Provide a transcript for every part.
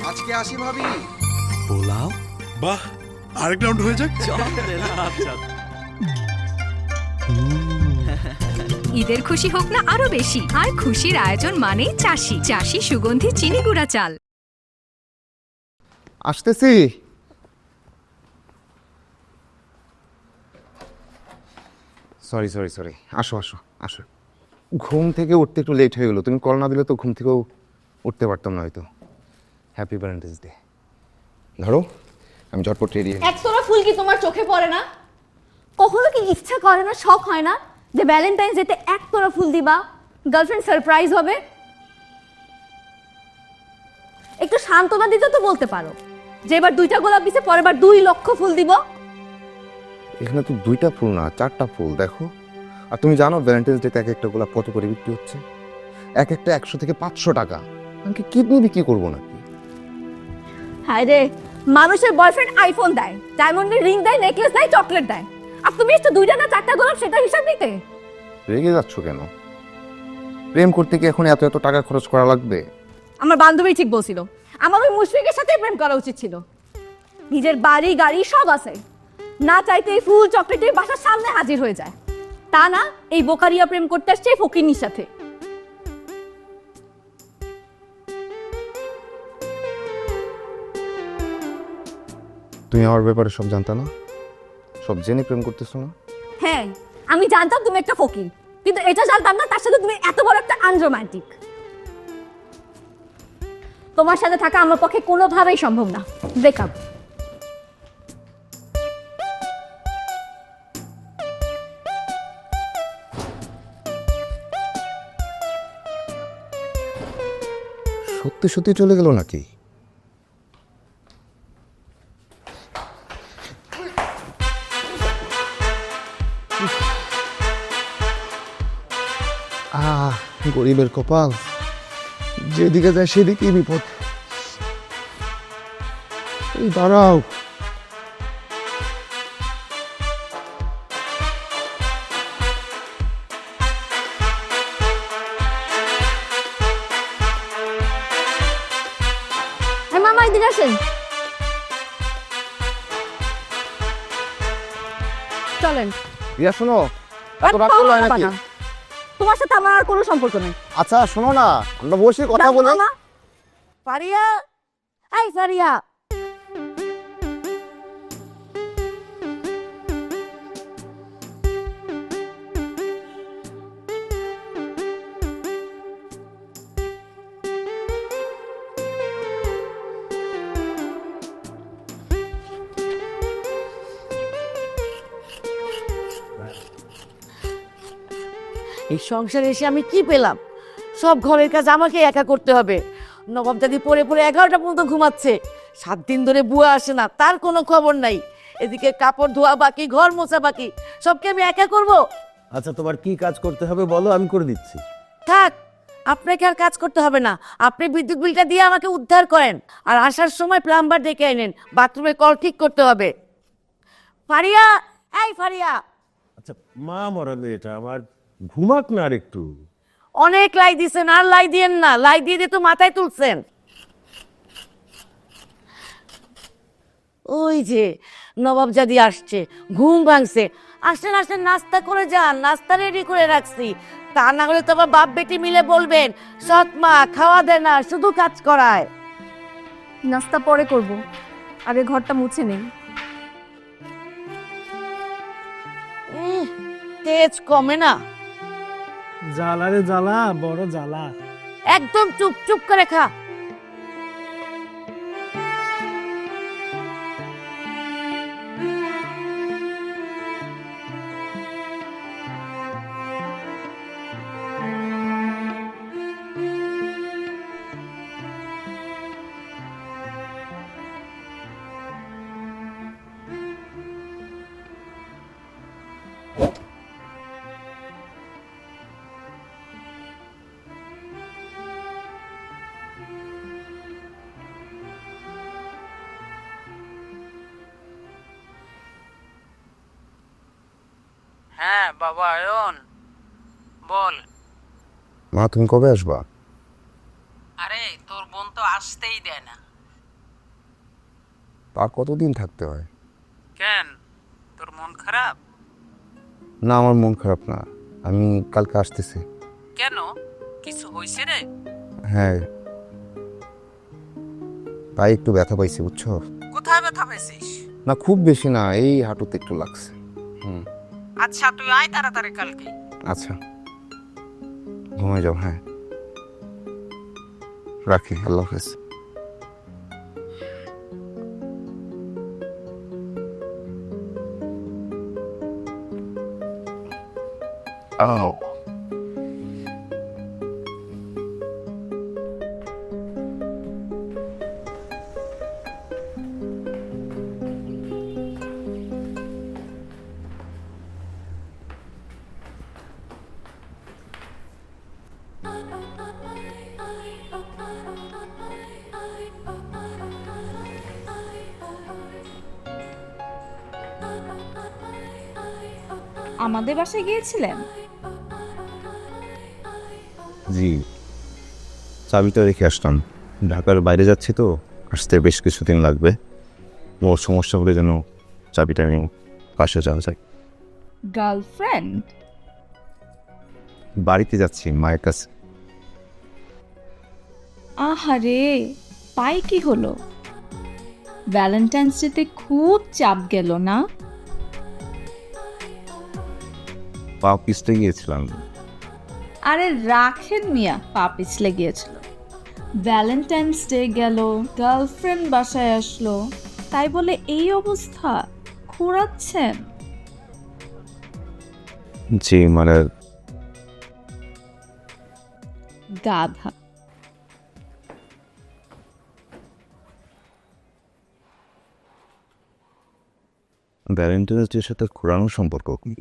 আজকে আসি ভাবি। পোলাও বাহ, আরেক রাউন্ড হয়ে যাক। আচ্ছা। ঈদের খুশি হোক না আরো বেশি, আর খুশির আয়োজন মানেই চাষি চাষি সুগন্ধি চিনি গুঁড়া চাল। আসতেছি। সরি সরি সরি, আসো আসো আসো। ঘুম থেকে উঠতে একটু লেট হয়ে গেলো, তুমি কল না দিলে তো ঘুম থেকেও উঠতে পারতাম না হয়তো। Happy Valentine's day. ধরো আমি ঝটপট রেডি। একতলা ফুল কি তোমার চোখে পড়ে না? কখনো কি ইচ্ছা করে না, শখ হয় না যে ভ্যালেন্টাইন্স ডেতে একতলা ফুল দিবা, গার্লফ্রেন্ড সারপ্রাইজ হবে? একটু সান্ত্বনা দিতে তো বলতে পারো যে এবার 2টা গোলাপ দিছে, পরের বার 2 লক্ষ ফুল দিব। এখানে তো 2টা ফুল না 4টা ফুল দেখো। আর তুমি জানো ভ্যালেন্টাইন্স ডেতে এক একটা গোলাপ কত করে বিক্রি হচ্ছে? এক একটা 100 থেকে 500 টাকা। আমি কি কিডনি বিক্রি করবো নাকি? হায় রে, মানুষের বয়ফ্রেন্ড আইফোন দেয়, ডায়মন্ডের রিং দেয়, নেকলেস দেয়, চকলেট দেয়, আর তুমি একটু 2টা না 4টা গোলাপ সেটা হিসাব নিতে? রেগে যাচ্ছ কেন? প্রেম করতে কি এখন এত এত টাকা খরচ করা লাগবে? আমার বান্ধবী ঠিক বলছিল, আমার ওই মুশফিকের সাথে প্রেম করা উচিত ছিল। নিজের বাড়ি গাড়ি সব আছে, না চাইতেই ফুল চকলেটে বাসার সামনে হাজির হয়ে যায়। তা না, এই বোকারিয়া প্রেম করতে আসছে ফকিন্নির সাথে। তুমি আমার ব্যাপারে সব জানতা না? সব জেনে প্রেম করতেছো না? হ্যাঁ, আমি জানতাম তুমি একটা ফকির, কিন্তু এটা জানতাম না তার সাথে তুমি এত বড় একটা আনরোম্যান্টিক। তোমার সাথে থাকা আমার পক্ষে কোনোভাবেই সম্ভব না। ব্রেকআপ। সত্যি সত্যি চলে গেল নাকি? গরিবের কপাল, যেদিকে যায় সেদিকেই বিপদ। এই দাঁড়াও, হ্যাঁ মামা, এদিকে আসেন। চলেন। রিয়া শোনো, এত রাগ করলে হয় নাকি? তোমার সাথে আমার আর কোনো সম্পর্ক নেই। আচ্ছা শোনো না, আমরা বসে কথা বলি। ফারিয়া, এই ফারিয়া, এই সংসারে এসে আমি কি পেলাম? সব ঘরের কাজ আমাকে একা করতে হবে। নবাব দাদি পরে পরে 11টা পর্যন্ত ঘুমাচ্ছে। 7 দিন ধরে বুয়া আসে না, তার কোনো খবর নাই। এদিকে কাপড় ধোয়া বাকি, ঘর মোছা বাকি, সবকে আমি একা করব? আচ্ছা, তোমার কি কাজ করতে হবে বলো, আমি করে দিচ্ছি। থাক, আপনাকে আর কাজ করতে হবে না। আপনি বিদ্যুৎ বিলটা দিয়ে আমাকে উদ্ধার করেন, আর আসার সময় প্লাম্বার ডেকে আনেন। বাথরুমে কল ঠিক করতে হবে। ফারিয়া, এই ফারিয়া। আচ্ছা মা মরালো, এটা আমার ঘুমাক না আর একটু। অনেক লাই দিছেন, আর লাই দিয়েন না। লাই দিয়ে দিয়ে তো মাথায় তুলছেন। ওই যে নবাব জাদি আসছে, ঘুম ভাঙছে। আসেন আসেন, নাস্তা করে যান, নাস্তা রেডি করে রাখছি। তা না হলে তো আবার বাপ বেটি মিলে বলবেন সৎ মা খাওয়া দেয় না, শুধু কাজ করায়। নাস্তা পরে করব, আগে ঘরটা মুছে নেই। তেজ কমে না। জ্বালা রে জ্বালা, বড় জ্বালা। একদম চুপ চুপ করে খা। হ্যাঁ বাবা আয়ন, বল। মা তুমি কবে আসবা? আরে তোর বোন তো আসতেই দেয় না, আর কতদিন থাকতে হয়? কেন তোর মন খারাপ? না, আমার মন খারাপ না, আমি কালকে আসতেছি। কেন, কিছু হয়েছে রে? হ্যাঁ, পায়ে একটু ব্যথা পাইছি, বুঝছো? কোথায় ব্যথা পেয়েছিস? না, খুব বেশি না, এই হাঁটুতে একটু লাগছে। আচ্ছা তুই আয় তাড়াতাড়ি কালকে। আচ্ছা, ঘুমায় যাও। হ্যাঁ, রাখি, আল্লাহ হাফেজ। Oh. আমাদের বাসায় গিয়েছিলেন? জি, চাবিটা রেখে আসলাম। ঢাকার বাইরে যাচ্ছি তো, আসতে বেশ কিছুদিন লাগবে। ওর সমস্যা হলে যেন চাবিটা আমি পাশে যাওয়া যায়। গার্লফ্রেন্ড? বাড়িতে যাচ্ছি মায়ের কাছে। আহারে, পায়ে কি হলো? ভ্যালেন্টাইন্স ডেতে খুব চাপ গেল না? পা পিছতে গিয়েছিলাম। আরে রাখেন মিয়া, পা পিছলে গিয়েছিল। ভ্যালেন্টাইন্স ডে গেল, গার্লফ্রেন্ড বাসায় আসলো, তাই বলে এই অবস্থা? ঘোরাচ্ছেন? জি, মানে গাধা। ভ্যালেন্টাইন্স ডের সাথে ঘোরানোর সম্পর্ক কি?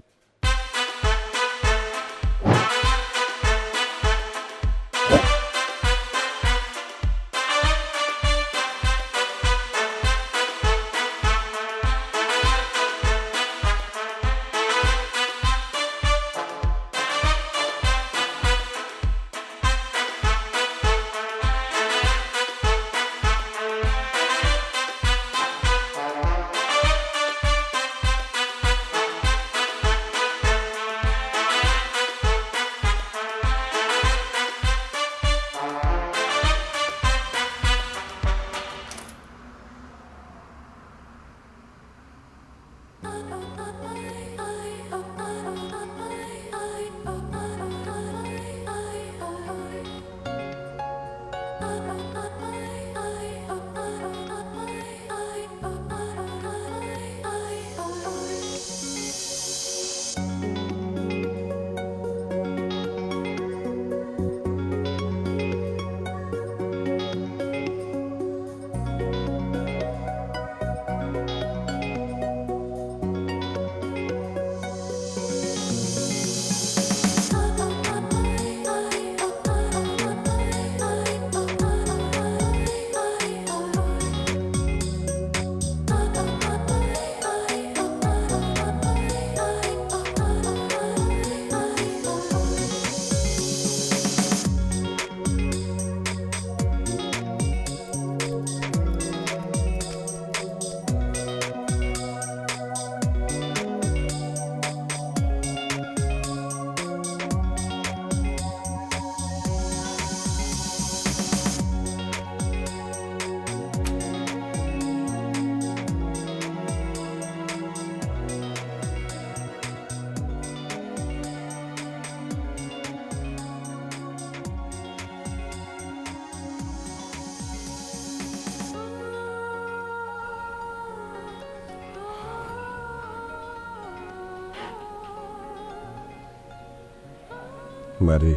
মারে,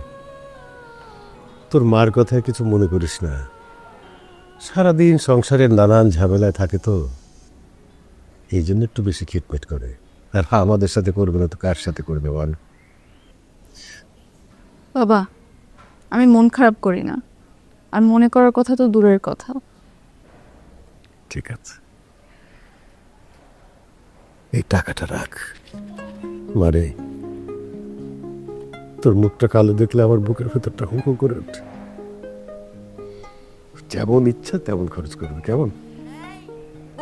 তোর মার কথায় কিছু মনে করিস না। সারাদিন সংসারের নানান ঝামেলায় থাকে তো, এই জন্য একটু বেশি খিটমিট করে। আর আমাদের সাথে করবে না তো কার সাথে করবে বল? বাবা, আমি মন খারাপ করি না, আর মনে করার কথা তো দূরের কথা। ঠিক আছে, এই টাকাটা রাখ। মারে, তোর মুখটা কালো দেখলে আমার বুকের ভেতরটা হুঁকো করে ওঠে। যেমন ইচ্ছা তেমন খরচ করবে, কেমন?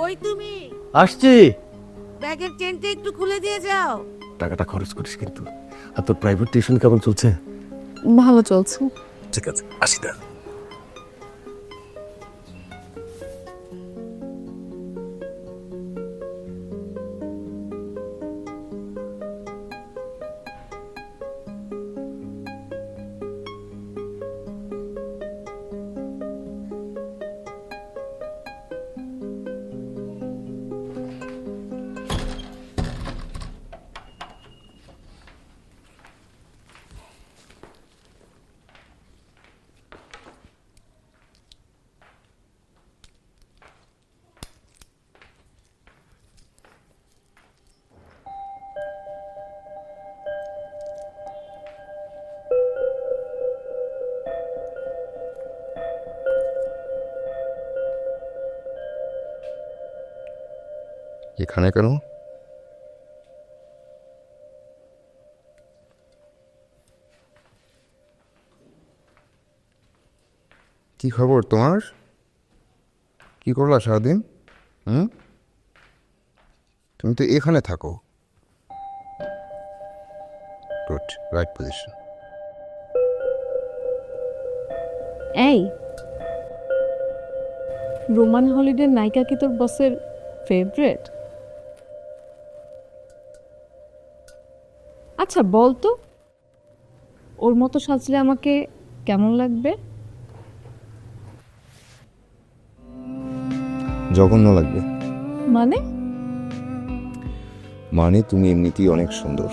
ওই কই তুমি? আসছি। ব্যাগের চেনটা একটু খুলে দিয়ে যাও। টাকাটা খরচ করিস কিন্তু। আর তোর প্রাইভেট টিউশন কেমন চলছে? ভালো চলছে। ঠিক আছে, আসি না। এখানে কেন? কি খবর তোমার? কি করলা সারাদিন? তুমি তো এখানে থাকো। Good, right position. এই রোমান হলিডে নায়িকা কি তোর বসের ফেভারিট? আচ্ছা বল তো, ওর মতো সাজলে আমাকে কেমন লাগবে? জঘন্য লাগবে। মানে? মানে তুমি এমনিতেই অনেক সুন্দর,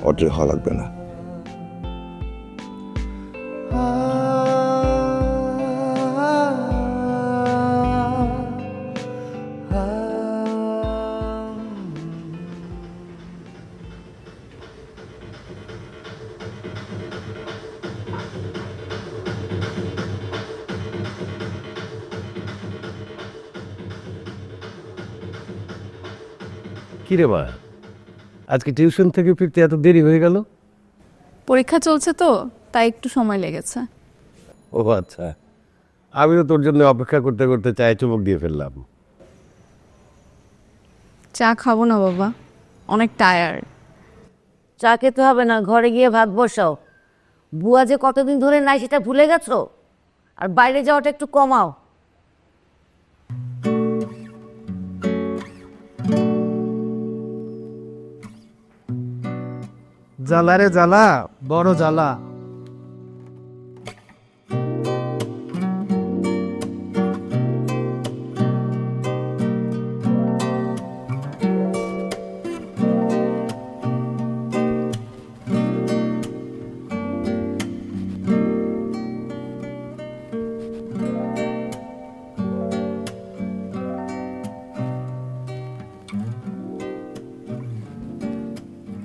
অর্ডার হওয়া লাগবে না। কি রে মা, আজকে টিউশন থেকে ফিরতে এত দেরি হয়ে গেল? পরীক্ষা চলছে তো, তাই একটু সময় লেগেছে। ও আচ্ছা, আমিও তোর জন্য অপেক্ষা করতে করতে চায়ে চুমুক দিয়ে ফেললাম। চা খাবো না বাবা, অনেক টায়ার্ড। চা খেতে হবে না, ঘরে গিয়ে ভাত বসাও। বুয়া যে কতদিন ধরে নাই সেটা ভুলে গেছো? আর বাইরে যাওয়াটা একটু কমাও। জ্বালা রে জ্বালা, বড় জ্বালা।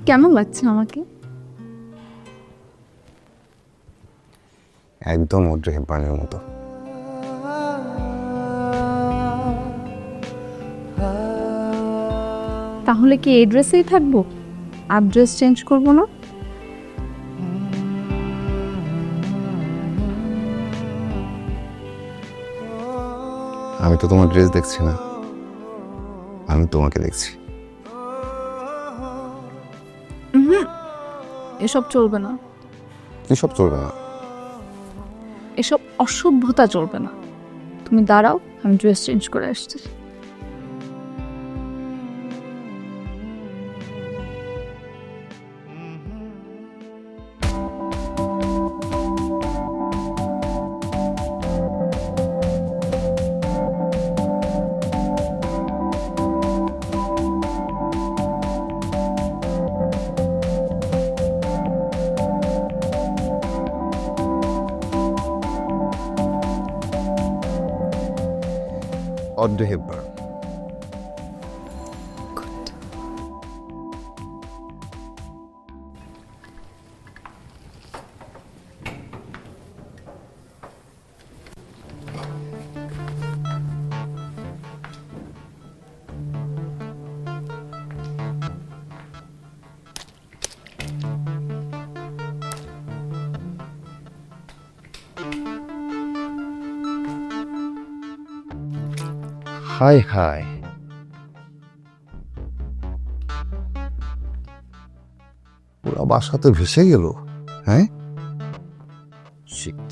কেমন লাগছে আমাকে? একদম অড্রে হেপবার্নের মতো। তাহলে কি এই ড্রেসেই থাকবো? আর ড্রেস চেঞ্জ করবো না? আমি তো তোমার ড্রেস দেখছি না, আমি তোমাকে দেখছি। এসব চলবে না, এসব চলবে না। এসব অসভ্যতা চলবে না। তুমি দাঁড়াও, আমি ড্রেস চেঞ্জ করে আসছি। Audrey Hepburn. হায় হায়, পুরা বাসা তো ভেসে গেল। হ্যাঁ, শিট।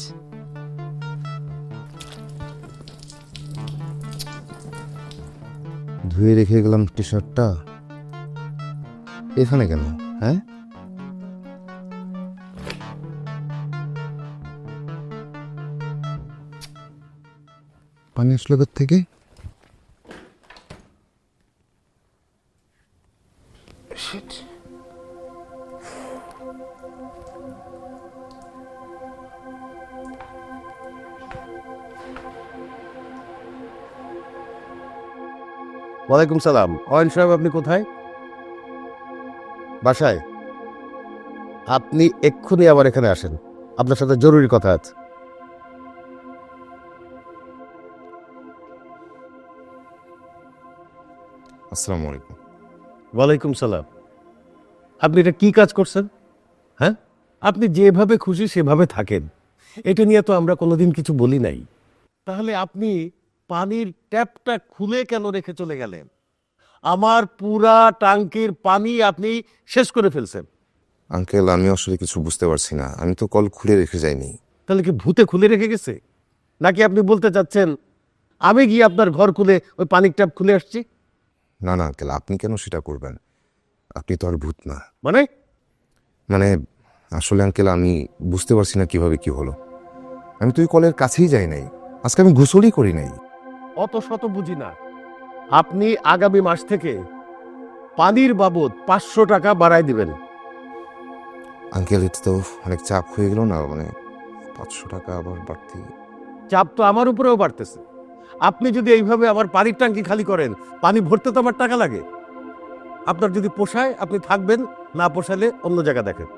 ধুয়ে রেখে গেলাম টি শার্টটা, এখানে কেন? হ্যাঁ, পানি আসলো কোথা থেকে? Shit. ওয়ালাইকুম সালাম। অয়ন সাহেব, আপনি কোথায়? বাসায়? আপনি এক্ষুনি আবার এখানে আসেন, আপনার সাথে জরুরি কথা আছে। আসসালামু আলাইকুম। ওয়ালাইকুম সালাম। আপনি এটা কি কাজ করছেন? হ্যাঁ, আপনি যেভাবে খুশি সেভাবে থাকেন, এটা নিয়ে তো আমরা কোনোদিন কিছু বলি নাই। তাহলে আপনি পানির ট্যাপটা খুলে কেন রেখে চলে গেলেন? আমার পুরা ট্যাঙ্কির পানি আপনি শেষ করে ফেলছেন। আঙ্কেল, আমি আসলে কিছু বুঝতে পারছি না, আমি তো কল খুলে রেখে যাইনি। তাহলে কি ভূতে খুলে রেখে গেছে? নাকি আপনি বলতে চাচ্ছেন আমি গিয়ে আপনার ঘর খুলে ওই পানির ট্যাপ খুলে আসছি? না না আঙ্কেল, আপনি কেন সেটা করবেন? আপনি তো আর ভূত না। মানে মানে আসলে আঙ্কেল, আমি বুঝতে পারছি না কিভাবে কি হলো। আমি তো ওই কলের কাছেই যাই নাই, আজকে আমি গোসলই করি নাই। অত শত বুঝি না। আপনি আগামী মাস থেকে পানির বাবদ 500 টাকা বাড়ায় দিবেন। আঙ্কেল, এটা তো অনেক চাপ হয়ে গেল না? মানে 500 টাকা আবার বাড়তি? চাপ তো আমার উপরেও বাড়তেছে। আপনি যদি এইভাবে আমার পানির ট্যাঙ্কি খালি করেন, পানি ভরতে তো আমার টাকা লাগে। আপনার যদি পোষায় আপনি থাকবেন, না পোষালে অন্য জায়গা দেখেন।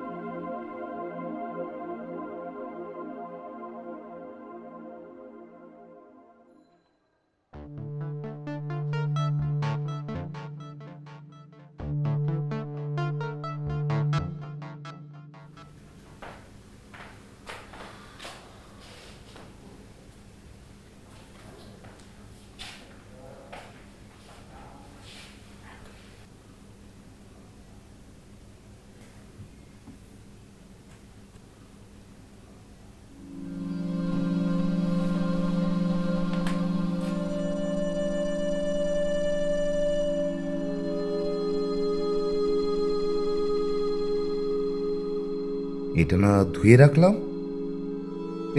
এটা না ধুয়ে রাখলাম,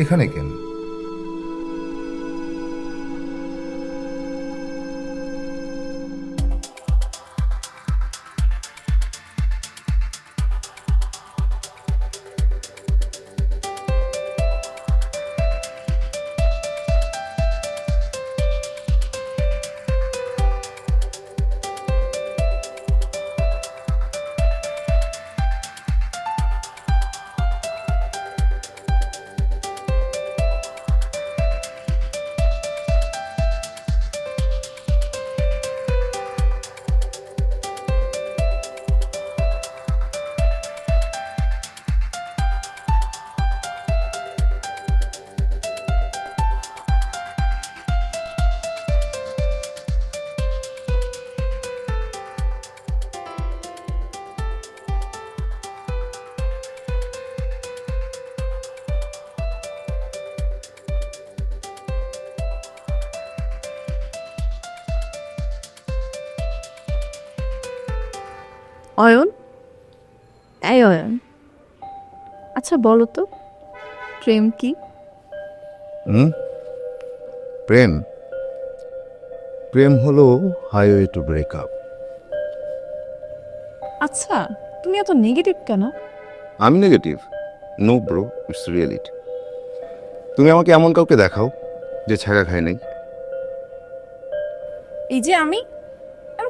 এখানে কেন? অয়ন, এই অয়ন, আচ্ছা বলো তো প্রেম কি? প্রেম? প্রেম হলো হাইওয়ে টু ব্রেকআপ। আচ্ছা, তুমি এত নেগেটিভ কেন? আমি negative? No bro, it's reality. তুমি আমাকে এমন কাউকে দেখাও যে ছ্যাঁকা খায় নাই। এই যে আমি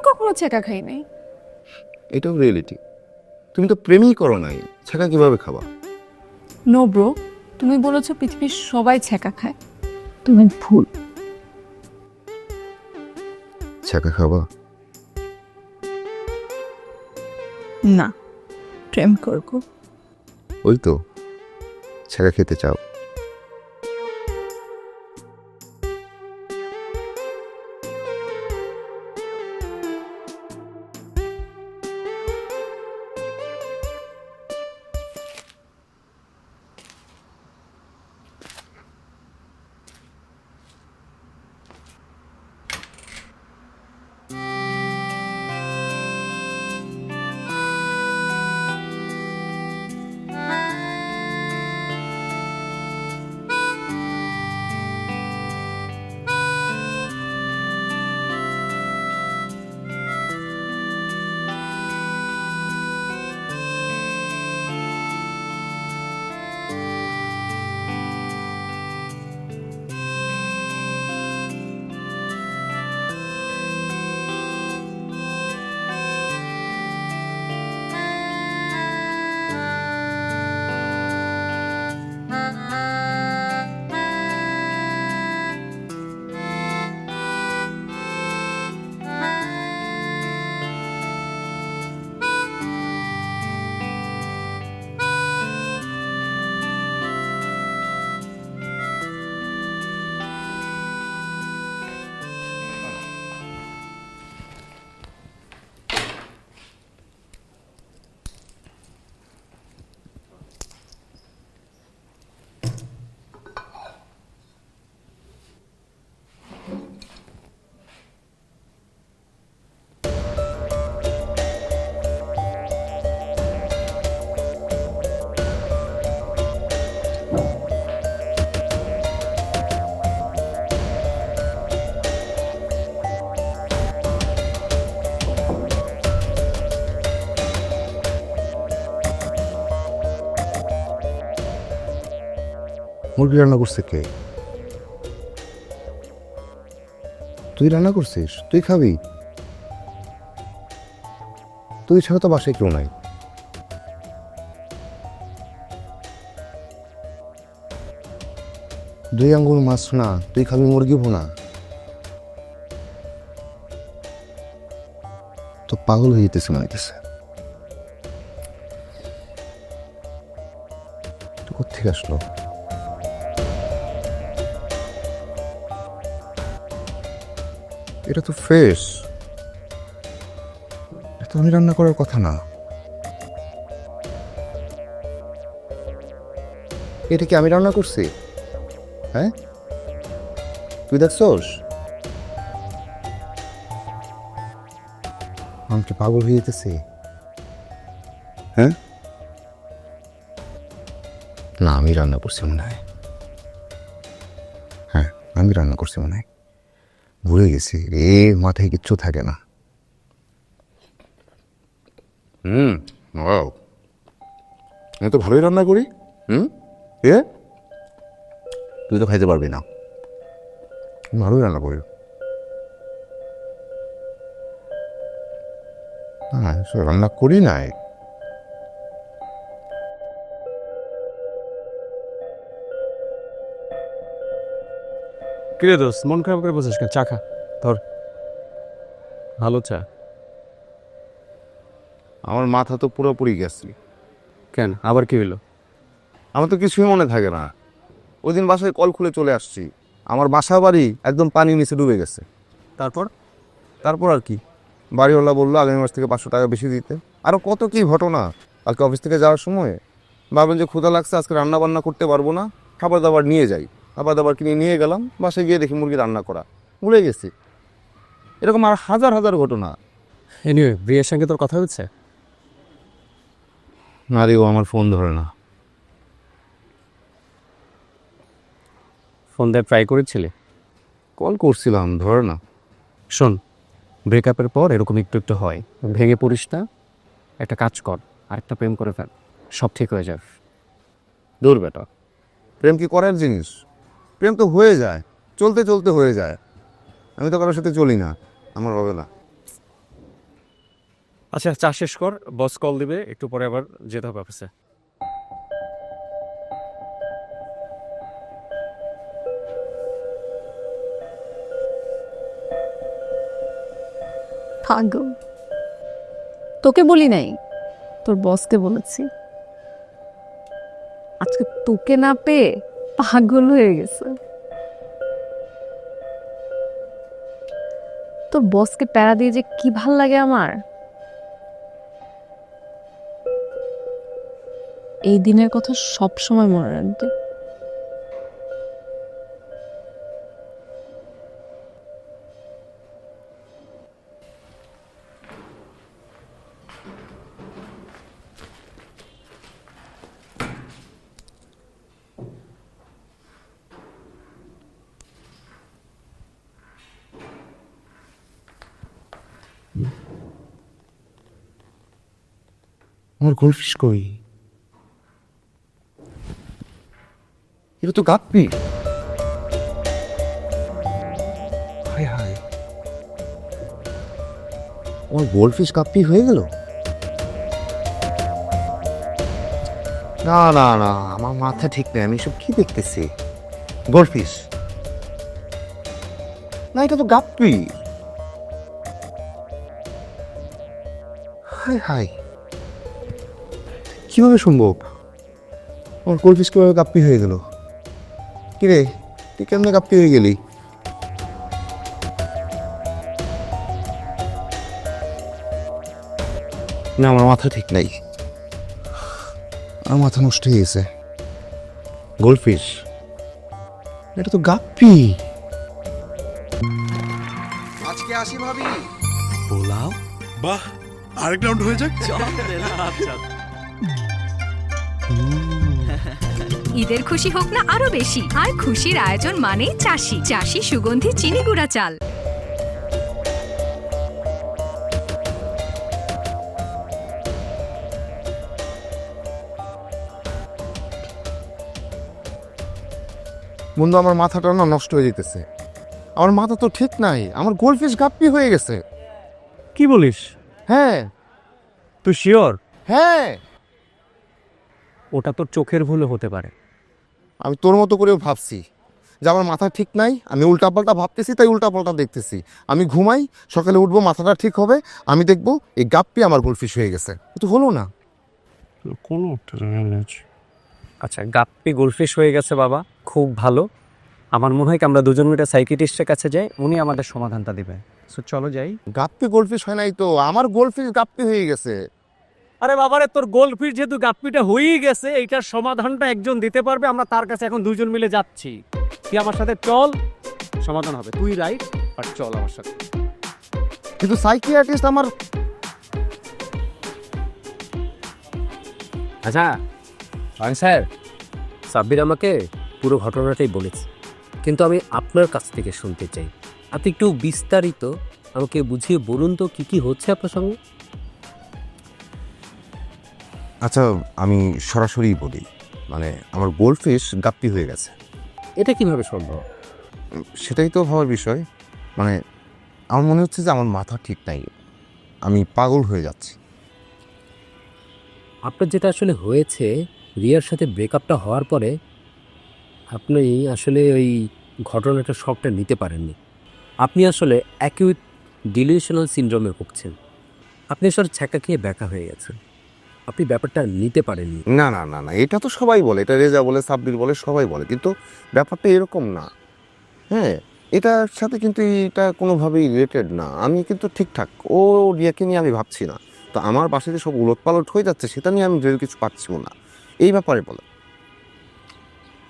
কখনো ছেঁকা খাই নাই। এটাও রিয়েলিটি। তুমি তো প্রেমই করো নাই, ছ্যাঁকা কিভাবে খাবা? নো ব্রো, তুমি বলেছো পৃথিবীর সবাই ছেঁকা খায়, তুমি ভুল। ছ্যাঁকা খাবা? না, প্রেম করবো। ওই তো, ছ্যাঁকা খেতে চাও। মুরগি রান্না করছে কে? তুই রান্না করছিস? তুই খাবি? তুই ছাড়া তো বাসায় কেউ নাই। দুই আঙ্গুল মাছ না, তুই খাবি মুরগি ভুনা? তো পাগল হয়ে যেতেছে মনে হইতেছে। তো কোথেকে আসলো? এটা তো ফ্রেশ, এটা আমি রান্না করার কথা না। এটা কি আমি রান্না করছি? হ্যাঁ, তুই দেখছোস? আমি কি পাগল হয়ে যেতেছি? হ্যাঁ, না আমি রান্না করছি মনে হয়। হ্যাঁ, আমি রান্না করছি মনে হয়। ভুলে গেছি রে, মাথায় কিচ্ছু থাকে না। ওয়াও, আমি তো ভালোই রান্না করি। এ তুই তো খাইতে পারবি না, আমি ভালোই রান্না করি। হ্যাঁ, রান্না করি নাই। কিরে দোস্ত, মন খারাপ করে বসেছ কেন? চা খা, ধর ভালো চা। আমার মাথা তো পুরোপুরি গেছে। কেন, আবার কি হইলো? আমার তো কিছুই মনে থাকে না। ওই দিন বাসায় কল খুলে চলে আসছি, আমার বাসা বাড়ি একদম পানির নিচে ডুবে গেছে। তারপর? তারপর আর কি, বাড়িওয়ালা বললো আগামী মাস থেকে 500 টাকা বেশি দিতে। আরও কত কি ঘটনা। কালকে অফিস থেকে যাওয়ার সময় ভাবেন যে ক্ষুধা লাগছে, আজকে রান্না বান্না করতে পারবো না, খাবার দাবার নিয়ে যাই। খাবার দাবার কিনে নিয়ে গেলাম, বাসায় গিয়ে দেখি মুরগি রান্না করা, ভুলে গেছি। এরকম আর হাজার হাজার ঘটনা। এনিওয়ে, ব্রিয়ার সঙ্গে তোর কথা হচ্ছে? আরে ও আমার ফোন ধরে না। ফোন দিয়ে ট্রাই করেছিলি? কল করছিলাম, ধরে না। শোন, ব্রেকআপের পর এরকম একটু একটু হয়, ভেঙে পড়িস না। একটা কাজ কর, আরেকটা প্রেম করে ফেল, সব ঠিক হয়ে যাবে। দূর বেটা, প্রেম কি করার জিনিস? প্রেম তো হয়ে যায়, চলতে চলতে হয়ে যায়। আমি তো কারোর সাথে চলি না, আমার হবে না। আচ্ছা, চা শেষ কর, বস কল দিবে, একটু পরে আবার যেতে হবে অফিসে। পাগল, তোকে বলি নাই, তোর বসকে বলেছি। আজকে তোকে না পেয়ে পাগল হয়ে গেছে। তোর বসকে প্যারা দিয়ে যে কি ভাল লাগে আমার। এই দিনের কথা সব সময় মনে রাখবে। আমার গোলফিশ কই? এটা তো গাপ্পি। হায় হায়, আমার গোলফিশ গাপ্পি হয়ে গেল। না না না, আমার মাথা ঠিক নেই, আমি সব কি দেখতেছি? গোলফিশ না, এটা তো গাপ্পি। হায় হায়, কিভাবে সম্ভব? আমার গোলফিশ কিভাবে গাপ্পি হয়ে গেল? কিরে, তুই কেমনে গাপ্পি হয়ে গেলি? না, আমার মাথা ঠিক নাই, আমার মাথা নষ্ট হয়ে গেছে। গোলফিশ, এটা তো গাপ্পি। আজকে আসি ভাবি। পোলাও, বাহ, আরেক রাউন্ড হয়ে যাক। ঈদের খুশি হোক না আরো বেশি, আর খুশির আয়োজন মানেই চাষি। চাষি সুগন্ধি চিনি গুঁড়া চাল। বন্ধু আমার মাথাটা না নষ্ট হয়ে যেতেছে। আমার মাথা তো ঠিক নাই, আমার গোল্ডফিশ গাপ্পি হয়ে গেছে। কি বলিস? হ্যাঁ তুই শিওর? হ্যাঁ, ওটা তোর চোখের ভুলে হতে পারে। আমি তোর মতো করেও ভাবছি যে আমার মাথা ঠিক নাই, আমি উল্টাপাল্টা ভাবতেছি তাই উল্টাপাল্টা দেখতেছি। আমি ঘুমাই, সকালে উঠবো, মাথাটা ঠিক হবে, আমি দেখবো এই গাপ্পি আমার গোল্ডফিশ হয়ে গেছে। কিন্তু হলো না। কোনো একটা জায়গায় আছে। আচ্ছা, গাপ্পি গোল্ডফিশ হয়ে গেছে বাবা, খুব ভালো। আমার মনে হয় কি আমরা দুজন মিলে সাইকিয়াট্রিস্টের কাছে যাই, উনি আমাদের সমাধানটা দিবে। সো চলো যাই। গাপ্পি গোল্ডফিশ হয় নাই তো, আমার গোল্ডফিশ গাপ্পি হয়ে গেছে। আরে বাবারে, তোর গোল্ডফিশ যেহেতু গাপ্পিটা হয়েই গেছে, এইটার সমাধানটা একজন দিতে পারবে। আমরা তার কাছে এখন দুজন মিলে যাচ্ছি। তুই আমার সাথে চল, সমাধান হবে। তুই রাইট, আর চল আমার সাথে। কিন্তু সাইকিয়াট্রিস্ট আমার আচ্ছা স্যার, সাব্বির আমাকে পুরো ঘটনাটাই বলেছে, কিন্তু আমি আপনার কাছ থেকে শুনতে চাই। আপনি একটু বিস্তারিত আমাকে বুঝিয়ে বলুন তো কি কি হচ্ছে আপনার সঙ্গে। আচ্ছা, আমি সরাসরি বলি, মানে আমার গোল্ডফিশ গাপ্পি হয়ে গেছে। এটা কিভাবে সম্ভব? সেটাই তো ভাবার বিষয়। মানে আমার মনে হচ্ছে যে আমার মাথা ঠিক নাই, আমি পাগল হয়ে যাচ্ছি। আপনার যেটা আসলে হয়েছে, রিয়ার সাথে ব্রেকআপটা হওয়ার পরে আপনি আসলে ওই ঘটনাটা শকটা নিতে পারেননি। আপনি আসলে অ্যাকিউট ডিলিউশনাল সিনড্রোমে ভুগছেন। আপনি আসলে ছ্যাঁকা খেয়ে ব্যাকা হয়ে গেছেন, আপনি ব্যাপারটা নিতে পারেননি। না না না না, এটা তো সবাই বলে, এটা রেজা বলে, সাব্বির বলে, সবাই বলে, কিন্তু ব্যাপারটা এরকম না। হ্যাঁ, এটার সাথে কিন্তু এটা কোনোভাবেই রিলেটেড না। আমি কিন্তু ঠিকঠাক, ও রিয়াকে নিয়ে আমি ভাবছি না। তো আমার বাসাতে সব উলটপালট হয়ে যাচ্ছে, সেটা নিয়ে আমি ভেবে কিছু পাচ্ছিও না। এই ব্যাপারে বলে।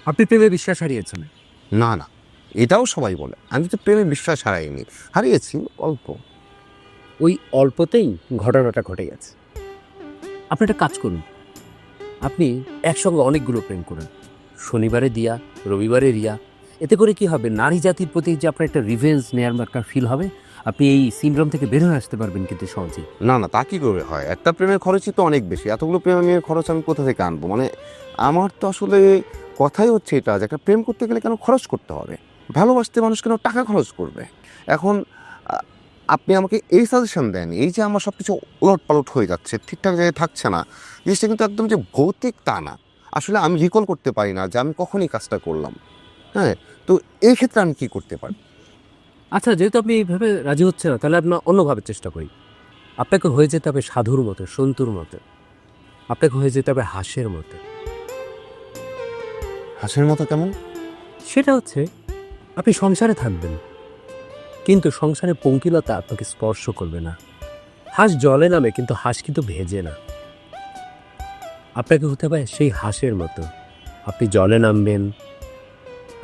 আপনি প্রেমে বিশ্বাস হারিয়েছেন? না না, এটাও সবাই বলে। আমি তো প্রেমে বিশ্বাস হারাইনি, হারিয়েছি অল্প। ওই অল্পতেই ঘটনাটা ঘটে গেছে। আপনি একটা কাজ করুন, আপনি একসঙ্গে অনেকগুলো প্রেম করুন। শনিবারে দিয়া, রবিবারে রিয়া। এতে করে কি হবে, নারী জাতির প্রতি যে আপনার একটা রিভেঞ্জ নেয়ার একটা ফিল হবে। আপনি এই সিনড্রোম থেকে বের হয়ে আসতে পারবেন কিন্তু সহজেই। না না, তা কি করে হয়? একটা প্রেমের খরচই তো অনেক বেশি। এতগুলো প্রেমের খরচ আমি কোথা থেকে আনবো? মানে আমার তো আসলে কথাই হচ্ছে এটা, যে একটা প্রেম করতে গেলে কেন খরচ করতে হবে? ভালোবাসতে মানুষ কেন টাকা খরচ করবে? এখন আপনি আমাকে এই সাজেশন দেন, এই যে আমার সব কিছু উলটপালট হয়ে যাচ্ছে, ঠিকঠাক জায়গায় থাকছে না, জিনিসটা কিন্তু একদম যে ভৌতিক তা না। আসলে আমি রিকল করতে পারি না যে আমি কখনই কাজটা করলাম। হ্যাঁ, তো এই ক্ষেত্রে আমি কী করতে পারি? আচ্ছা, যেহেতু আপনি এইভাবে রাজি হচ্ছে না, তাহলে আপনার অন্যভাবে চেষ্টা করি। আপনাকে হয়ে যেতে হবে সাধুর মতো, সন্তুর মতো। আপনাকে হয়ে যেতে হবে হাঁসের মতো। হাসির মতো কেমন? সেটা হচ্ছে, আপনি সংসারে থাকবেন, কিন্তু সংসারে পঙ্কিলতা আপনাকে স্পর্শ করবে না। হাঁস জলে নামে, কিন্তু হাঁস কিন্তু ভেজে না। আপনাকে হতে হবে সেই হাঁসের মতো। আপনি জলে নামবেন,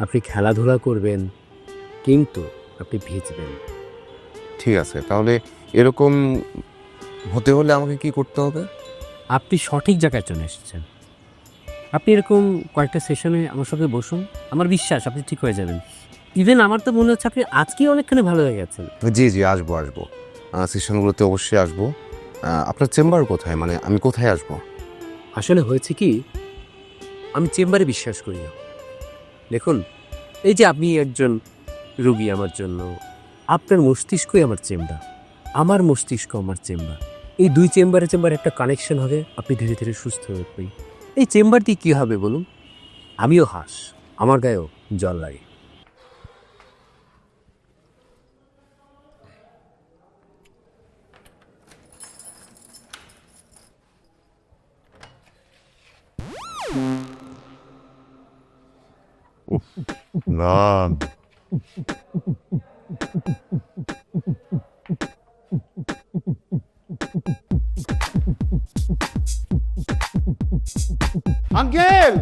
আপনি খেলাধুলা করবেন, কিন্তু আপনি ভিজবেন। ঠিক আছে, তাহলে এরকম হতে হলে আমাকে কি করতে হবে? আপনি সঠিক জায়গায় চলে এসেছেন। আপনি এরকম কয়েকটা সেশনে আমার সঙ্গে বসুন, আমার বিশ্বাস আপনি ঠিক হয়ে যাবেন। ইভেন আমার তো মনে হচ্ছে আপনি আজকেই অনেকখানি ভালো হয়ে গেছেন। জি জি, আসবো আসবো, সেশনগুলোতে অবশ্যই আসবো। আপনার চেম্বার কোথায়? মানে আমি কোথায় আসবো? আসলে হয়েছে কি, আমি চেম্বারে বিশ্বাস করি না। দেখুন, এই যে আপনি একজন রুগী আমার জন্য, আপনার মস্তিষ্কই আমার চেম্বার, আমার মস্তিষ্ক আমার চেম্বার। এই দুই চেম্বারে একটা কানেকশন হবে, আপনি ধীরে ধীরে সুস্থ হয়ে উঠবেন। এই চেম্বার দিয়ে কী হবে বলুন? আমিও হাঁস, আমার গায়েও জল লাগে। না, আঙ্কেল,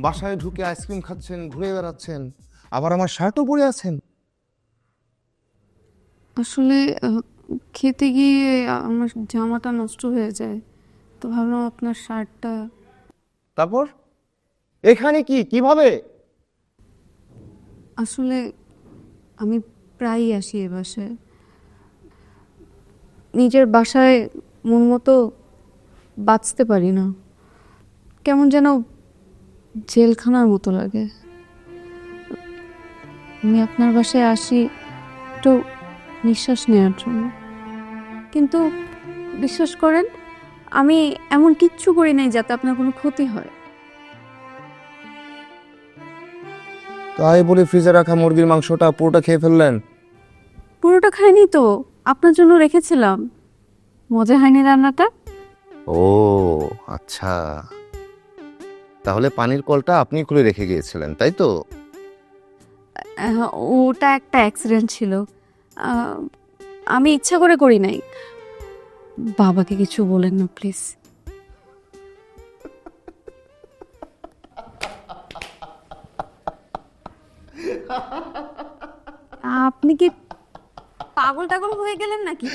বাসায় ঢুকে আইসক্রিম খাচ্ছেন, ঘুরে বেড়াচ্ছেন, আবার আমার শার্টও পরে আছেন। আসলে খেতে গিয়ে আমার জামাটা নষ্ট হয়ে যায়, তো ভাবলাম আপনার শার্টটা। তারপর এখানে কিভাবে? আসলে আমি প্রায়ই আসি এ বাসায়, নিজের বাসায় মন মতো বাঁচতে পারি না, কেমন যেন জেলখানার মতো লাগে। আমি আপনার বাসায় আসি একটু নিঃশ্বাস নেওয়ার জন্য, কিন্তু বিশ্বাস করেন আমি এমন কিচ্ছু করি নাই যাতে আপনার কোনো ক্ষতি হয়। তাই বলে ফ্রিজে রাখা মুরগির মাংসটা পুরোটা খেয়ে ফেললেন? পুরোটা খাইনি তো, আপনার জন্য রেখেছিলাম। মজা হয়নি রান্নাটা? ও আচ্ছা, তাহলে পানির কলটা আপনি খুলে রেখে গিয়েছিলেন, তাই তো? ওটা একটা অ্যাক্সিডেন্ট ছিল, আমি ইচ্ছা করে করি নাই। বাবাকে কিছু বলেন না প্লিজ। আপনি কি পাগল টাগল হয়ে গেলেন নাকি?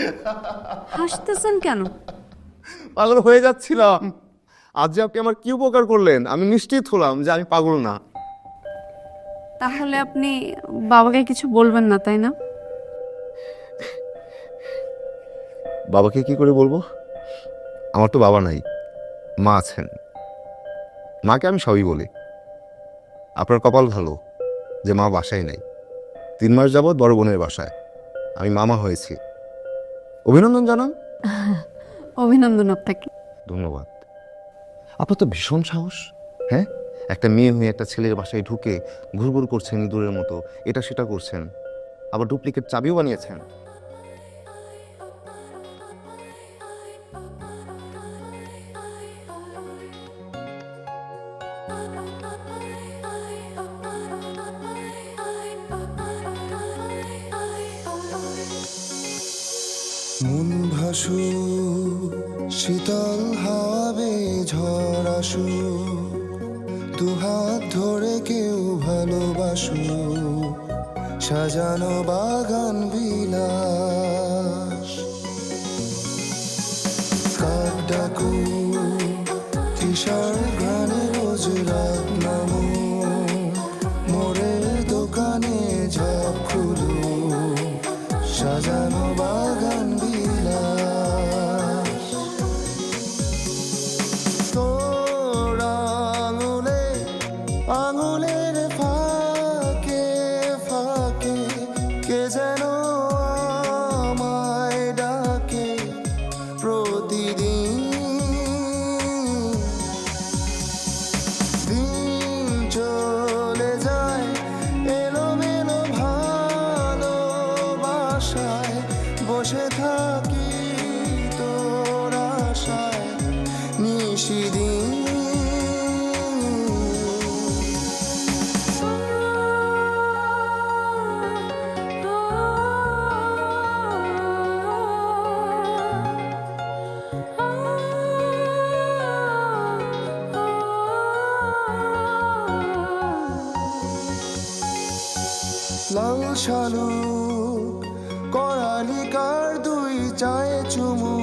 হাসতেছেন কেন? পাগল হয়ে যাচ্ছিলাম। আজ যে আপনি আমার কি উপকার করলেন, আমি নিশ্চিত হলাম যে আমি পাগল না। তাহলে আপনি বাবাকে কিছু বলবেন না, তাই না? বাবাকে কি করে বলবো? আমার তো বাবা নাই, মা আছেন। মাকে আমি সবই বলি। আপনার কপাল ভালো যে মা বাসায় নাই। 3 মাস যাবৎ বড় বোনের বাসায় আমি মামা হয়েছি। অভিনন্দন জানান। অভিনন্দন আপনাকে। ধন্যবাদ। আপনার তো ভীষণ সাহস। হ্যাঁ, একটা মেয়ে হয়ে একটা ছেলের বাসায় ঢুকে ঘুরঘুর করছেন ইঁদুরের মতো, এটা সেটা করছেন, আবার ডুপ্লিকেট চাবিও বানিয়েছেন। মন ভাসু শীতল হাওয়াবে ঝড় আসু, দুহাত ধরে কেউ ভালোবাসু, সাজানো বাগান বিলাস। কাক ডাকু তৃষার গানে রোজ রাত নামু, মোড়ের দোকানে ঝাঁপ খুলু, সাজানো বাগান বিলাস। তোর আঙুলে আঙুলের ফাঁকে ফাঁকে কে যেন আমায় ডাকে প্রতিদিন। দিন চলে যায় এলোমেলো ভালোবাসায়, বসে থাকি তোর আশায় নিশিদিন। লাল শালুক করালিকার দুই চায়ে চুমু,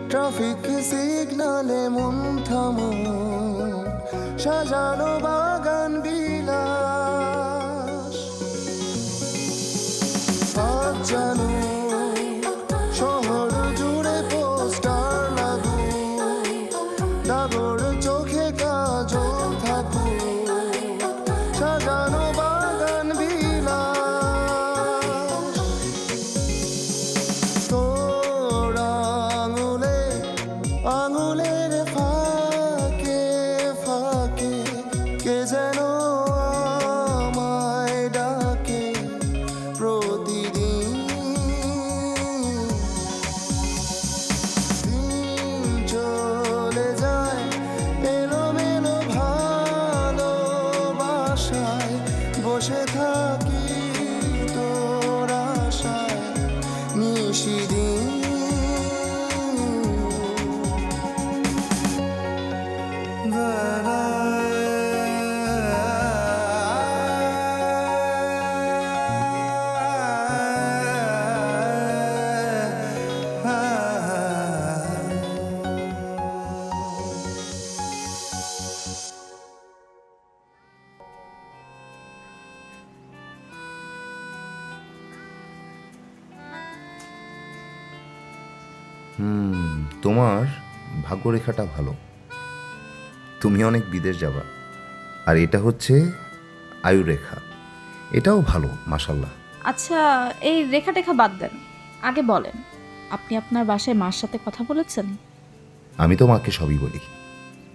ট্রাফিক সিগনালে মন থামু, সাজানো বাগান বিলাস। আজ জানো শহর জুড়ে পোস্টার লাগু, ডাগর চোখে কাজল থাকু, সাজানো বাগান বিলাস। তোর আঙুলে আঙুলের ফাঁকে ফাঁকে কে যেন আমায় ডাকে প্রতিদিন। দিন চলে যায় এলোমেলো ভালোবাসায়, বসে থাকি তোর আশায় নিশিদিন। তোমার ভাগ্যরেখাটা ভালো। তুমি অনেক বিদেশ যাবা। আর এটা হচ্ছে আয়ুরেখা, এটাও ভালো মাশাল্লাহ। আচ্ছা, এই রেখা টেখা বাদ দেন, আগে বলেন আপনি আপনার বাসায় মার সাথে কথা বলেছেন? আমি তো মাকে সবই বলি।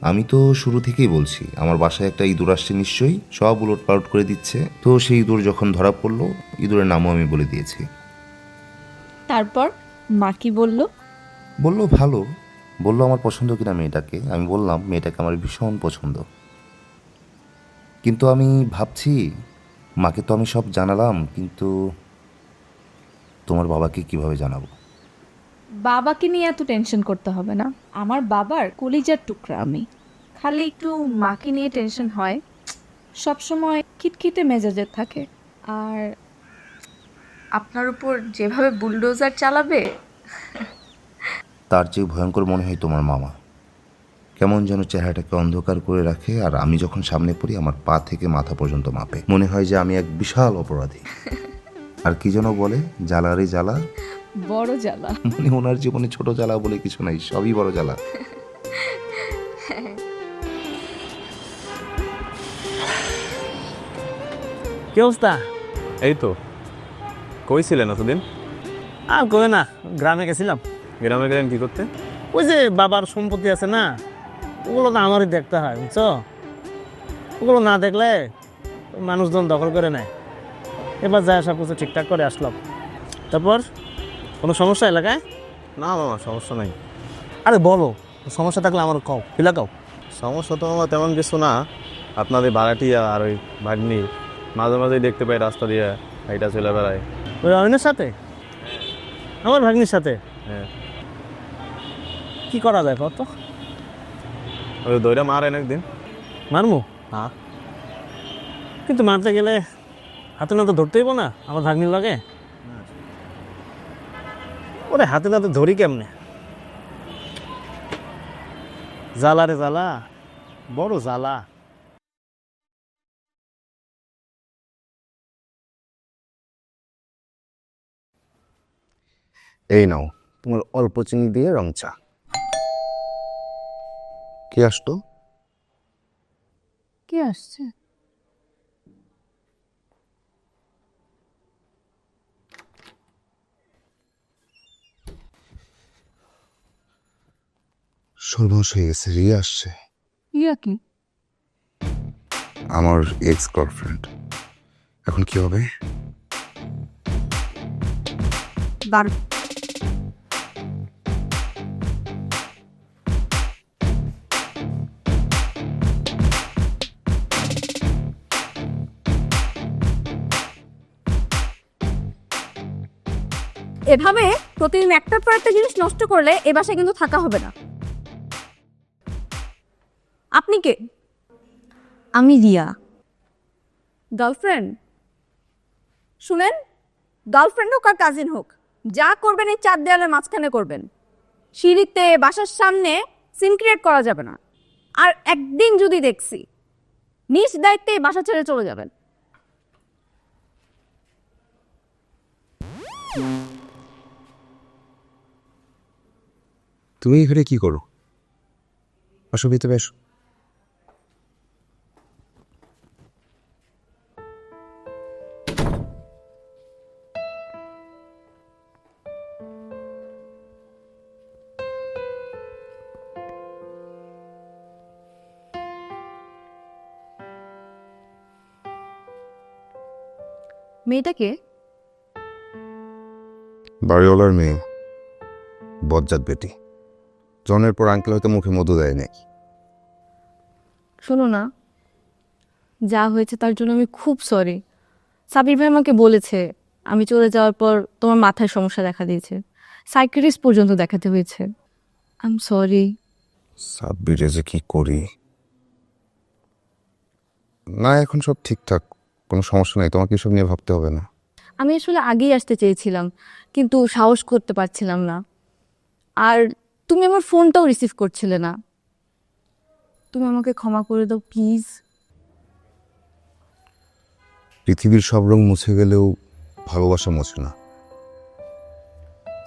আমি তো শুরু থেকেই বলছি আমার বাসায় একটা ইঁদুর আসছে, নিশ্চয়ই সব উলট পালট করে দিচ্ছে। তো সেই ইঁদুর যখন ধরা পড়লো, ইঁদুরের নামও আমি বলে দিয়েছি। তারপর মা কি বলল? বললো ভালো, বললো আমার পছন্দ কিনা মেয়েটাকে। আমি বললাম মেয়েটাকে আমার ভীষণ পছন্দ। কিন্তু আমি ভাবছি মাকে তো আমি সব জানালাম, কিন্তু তোমার বাবাকে কিভাবে জানাবো? বাবাকে নিয়ে এত টেনশন করতে হবে না, আমার বাবার কলিজার টুকরা আমি। খালি একটু মাকে নিয়ে টেনশন হয়, সব সময় খিটখিটে মেজাজের থাকে। আর আপনার উপর যেভাবে বুলডোজার চালাবে, তার চেয়ে ভয়ঙ্কর মনে হয় তোমার মামা। কেমন যেন চেহারাটাকে অন্ধকার করে রাখে, আর আমি যখন সামনে পড়ি আমার পা থেকে মাথা পর্যন্ত মাপে। মনে হয় যে আমি এক বিশাল অপরাধী। আর কি যেন বলে, জ্বালারে জ্বালা বড় জ্বালা। মানে ওনার জীবনে ছোট জ্বালা বলে কিছু নাই, সবই বড় জ্বালা। কি অবস্থা? এই তো, কইছিলেন এতদিন? আর কই না, গ্রামে গেছিলাম। গ্রামে গেলেন কি করতে? ওই যে বাবার সম্পত্তি আছে না, ওগুলো তো আমারই দেখতে হয়, বুঝছো? ওগুলো না দেখলে মানুষজন দখল করে নেয়। এবার যায় সব কিছু ঠিকঠাক করে আসলাম। তারপর কোনো সমস্যা এলাকায়? না মামা, সমস্যা নাই। আরে বলো, সমস্যা থাকলে আমার কও, এলাকাও। সমস্যা তো মামা তেমন কিছু না। আপনাদের ভাড়াটিয়া আর ওই ভাগ্নি মাঝে মাঝেই দেখতে পাই রাস্তা দিয়ে হাইটা চলে বেড়ায়। ওই অমিনের সাথে? আমার ভাগ্নির সাথে? হ্যাঁ। কি করা যায় কত? ওই দইটা মারেন একদিন। মারমু? হ্যাঁ। কিন্তু মারতে গেলে হাতে নাতে ধরতেইব না আমার ভাগ্নির লাগে? ওরে হাতে নাতে ধরি কেমনে? জ্বালা রে জ্বালা, বড় জ্বালা। এই নাও তোমার অল্প চিনি দিয়ে রং চা। কে আসতো? কে আসছে? সর্বনাশ হয়ে গেছে, রিয়া আসছে। ইয়া কি? আমার এক্স গার্লফ্রেন্ড। এখন কি হবে? এভাবে প্রতিদিন একটার পর একটা জিনিস নষ্ট করলে এ বাসায় কিন্তু থাকা হবে না। আপনি কে? আমি রিয়া। গার্লফ্রেন্ড? শুনেন, গার্লফ্রেন্ড হোক আর কাজিন হোক, যা করবেন এই 4 দেয়ালের মাঝখানে করবেন। সিঁড়িতে, বাসার সামনে সিন ক্রিয়েট করা যাবে না। আর একদিন যদি দেখছি, নিজ দায়িত্বে এই বাসা ছেড়ে চলে যাবেন। তুমি এখানে কি করো? আসো ভিতরে এসো। মেয়েটাকে? বাড়িওয়ালার মেয়ে, বজ্জাত বেটি। জনের পর আঙ্কেল হয়তো মুখে মধু দেয় নাকি। শোনো না, যা হয়েছে তার জন্য আমি খুব সরি। সাবির ভাই আমাকে বলেছে আমি চলে যাওয়ার পর তোমার মাথায় সমস্যা দেখা দিয়েছে, সাইকিয়াট্রিস্ট পর্যন্ত দেখাতে হয়েছে। I am sorry. সাব্বিরে যে কি করি? না, এখন সব ঠিকঠাক, কোনো সমস্যা নেই, তোমাকে এসব নিয়ে ভাবতে হবে না। আমি আসলে আগেই আসতে চেয়েছিলাম, কিন্তু সাহস করতে পারছিলাম না। আর তুমি আমার ফোনটাও রিসিভ করছিলে না। তুমি আমাকে ক্ষমা করে দাও প্লিজ। পৃথিবীর সব রং মুছে গেলেও ভালোবাসা মোছে না,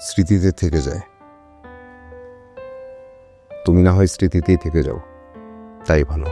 স্মৃতিতে থেকে যায়। তুমি না হয় স্মৃতিতেই থেকে যাও, তাই ভালো।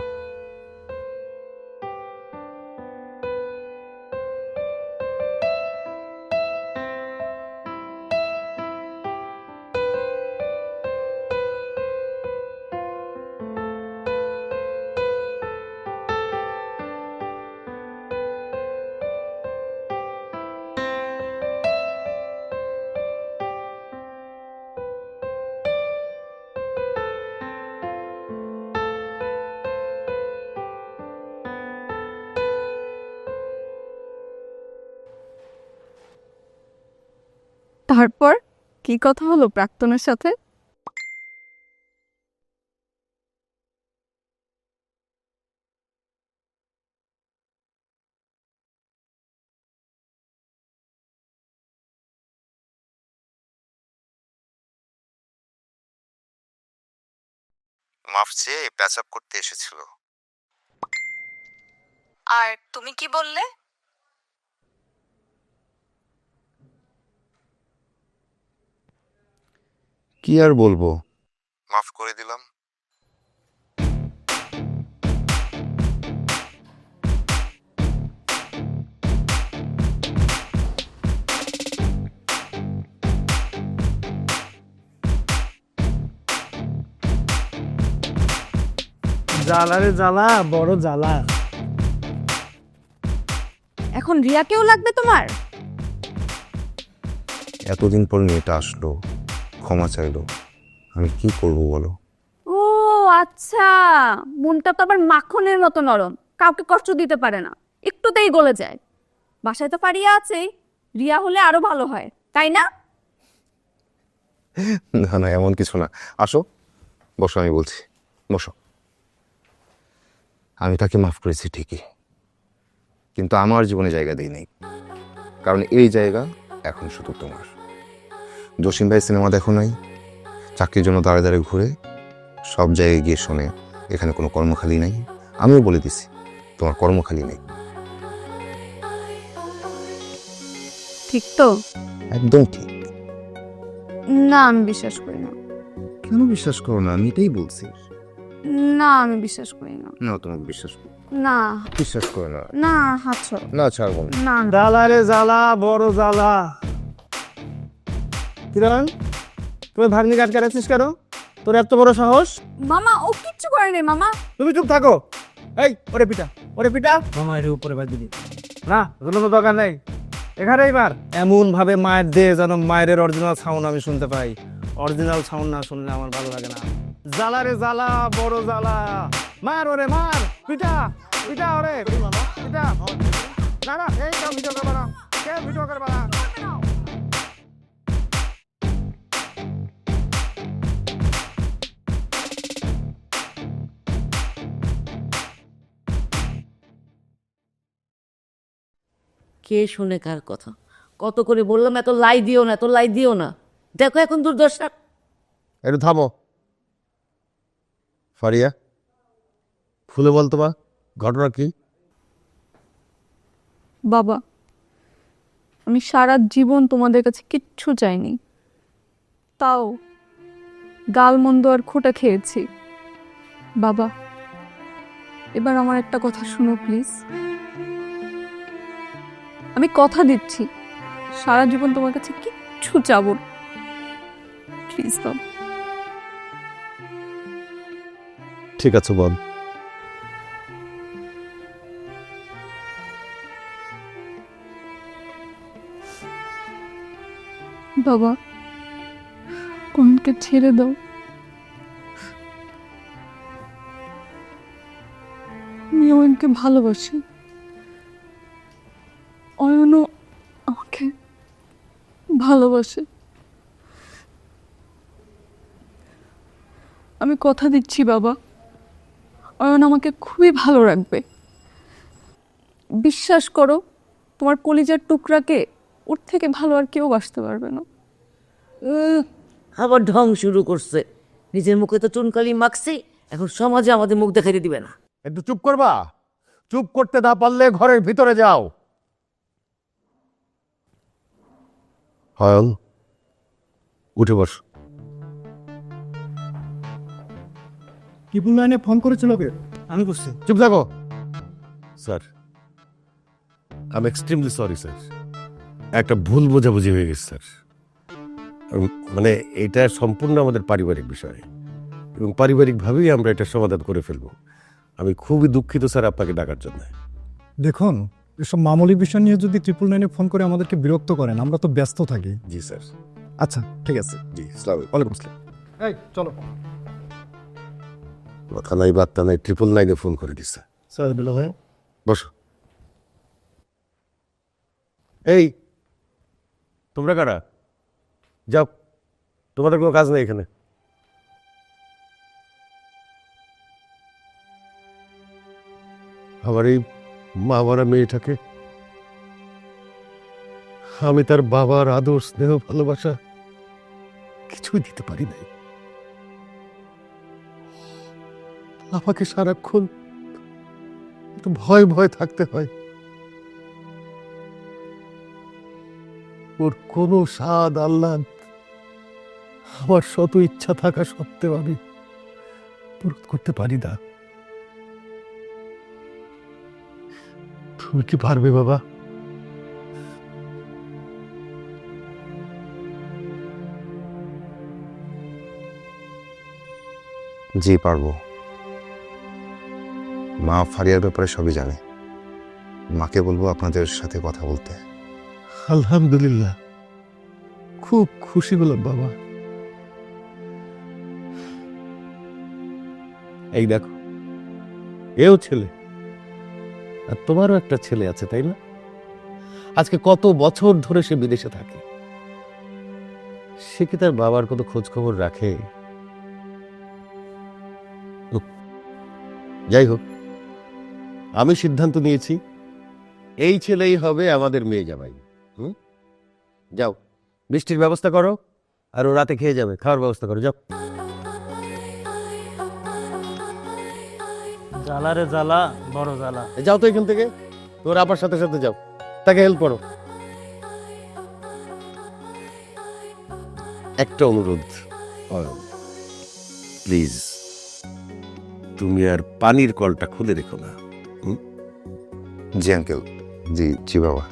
তারপর কি কথা হলো প্রাক্তনের সাথে? মাফ চেয়ে প্যাচ আপ করতে এসেছিল। আর তুমি কি বললে? কি আর বলবো, মাফ করে দিলাম। জ্বালা রে জ্বালা, বড় জ্বালা। এখন রিয়াকেও লাগবে তোমার? এতদিন পর মেয়েটা আসলো, ক্ষমা চাইলো, আমি কি করব বলো? ও আচ্ছা, মনটা তো আবার মাখনের মতো নরম, কাউকে কষ্ট দিতে পারে না, একটুতেই গলে যায়। বাসায় তো ফারিয়া আছেই, রিয়া হলে আরো ভালো হয়, তাই না? না না, এমন কিছু না। আসো, বসো, আমি বলছি, বসো। আমি তাকে মাফ করেছি ঠিকই, কিন্তু আমার জীবনে জায়গা দিই নাই, কারণ এই জায়গা এখন শুধু তোমার। জসিম ভাই সিনেমা দেখো নাই? চাকরির জন্য দাঁড়ে দাঁড়ে ঘুরে সব জায়গায় গিয়ে শোনে এখানে কোনো কর্মখালি নাই। আমিও বলে দিছি তোমার কর্মখালি নেই। ঠিক তো? একদম ঠিক। না আমি বিশ্বাস করি না। কেন বিশ্বাস করো না? আমি এটাই বলছি। না আমি বিশ্বাস করি না। না, তোমাকে বিশ্বাস করো। না বিশ্বাস করো না। না, হাত ছাড়ো। না, ছাড়বো না। না জ্বালা রে জ্বালা, বড় জ্বালা। কিরণ, তুমি ভাগ্নি আটকাচ্ছিস কেন? তোর এত বড় সাহস? মামা ও কিচ্ছু করেনি মামা। তুমি চুপ থাকো। এই ওরে পিটা, ওরে পিটা। মামা এর উপরে বাদ দিবি না, কোনো তো দরকার নেই। এখানেই মার, এমন ভাবে মায়ের দে যেন মায়ের অরিজিনাল সাউন্ড আমি শুনতে পাই। অরিজিনাল সাউন্ড না শুনলে আমার ভালো লাগে না। জ্বালা রে জ্বালা, বড় জ্বালা। মার ওরে, মার, পিটা পিটা ওরে, পিটা। না না, এই কেউ ভিডিও করবে না, কেউ ভিডিও করবে না। কে শুনে কার কথা? কত করে বললাম এত লাই দিও না, এত লাই দিও না। দেখো এখন দুর্দশা। একটু থামো। ফারিয়া, খুলে বলতো বা ঘটনা কি? বাবা, আমি সারা জীবন তোমাদের কাছে কিচ্ছু চাইনি, তাও গালমন্দ আর খোটা খেয়েছি। বাবা, এবার আমার একটা কথা শুনো প্লিজ। আমি কথা দিচ্ছি সারা জীবন তোমার কাছে কিচ্ছু চাবো না, প্লিজ বাবা। ঠিক আছে বল। বাবা, কোনকে ছেড়ে দাও, আমি অয়নকে ভালোবাসি, অয়নও আমাকে ভালোবাসে। আমি কথা দিচ্ছি বাবা, অয়ন আমাকে খুবই ভালো রাখবে। বিশ্বাস করো, তোমার কলিজার টুকরাকে ওর থেকে ভালো আর কেউ বাসতে পারবে না। আবার ঢং শুরু করছে। নিজের মুখে তো চুনকালি মাখছি, এখন সমাজে আমাদের মুখ দেখাইতে দিবে না। একটু চুপ করবা? চুপ করতে না পারলে ঘরের ভিতরে যাও। হয়ন, উঠে বস। ট্রিপল লাইনে ফোন করেছিল কে? আমি করছি। চুপ থাকো। Sir I am extremely sorry sir, একটা ভুল বোঝাবুঝি হয়ে গেছে স্যার। মানে এটা সম্পূর্ণ আমাদের পারিবারিক বিষয় এবং পারিবারিকভাবেই আমরা এটা সমাধান করে ফেলবো। আমি খুবই দুঃখিত স্যার আপনাকে ডাকার জন্য। দেখুন, এসব মামুলি বিষয় নিয়ে যদি ট্রিপল লাইনে ফোন করে আমাদেরকে বিরক্ত করেন, আমরা তো ব্যস্ত থাকি। জি স্যার। আচ্ছা ঠিক আছে। জি আসসালামু ওয়ালাইকুম আসসালাম। এই চলো। কথা নাই বার্তা নাই, 999 ফোন করে দিচ্ছে। স্যার বিলো ভাই, বসো। এই তোমরা কারা? যাও, তোমাদের কোনো কাজ নেই এখানে। আমার এই মা মারা মেয়েটাকে আমি তার বাবার আদর স্নেহ ভালোবাসা কিছুই দিতে পারি নাই। আমাকে সারাক্ষণ ভয় ভয় থাকতে হয়। ওর কোনো স্বাদ আহ্লাদ আমার শত ইচ্ছা থাকা সত্ত্বেও আমি পূরণ করতে পারি না। তুমি কি পারবে বাবা? জি পারবো। মা ফারিয়ার ব্যাপারে সবই জানে। মাকে বলবো আপনাদের সাথে কথা বলতে। আলহামদুলিল্লাহ, খুব খুশি হলাম বাবা। এই দেখো, এও ছেলে, আর তোমারও একটা ছেলে আছে, তাই না? আজকে কত বছর ধরে সে বিদেশে থাকে, সে কি তার বাবার কত খোঁজ খবর রাখে? যাই হোক, আমি সিদ্ধান্ত নিয়েছি এই ছেলেই হবে আমাদের মেয়ে জামাই। যাও, বৃষ্টির ব্যবস্থা করো, আর ও রাতে খেয়ে যাবে, খাওয়ার ব্যবস্থা করো, যাও। জ্বালা রে জ্বালা, বড় জ্বালা। যাও তো এখান থেকে, তোর আবার সাথে সাথে যাও, তাকে হেল্প করো। একটা অনুরোধ, প্লিজ তুমি আর পানির কলটা খুলে রেখো না। জি আঙ্কেল। জি জি বাবা।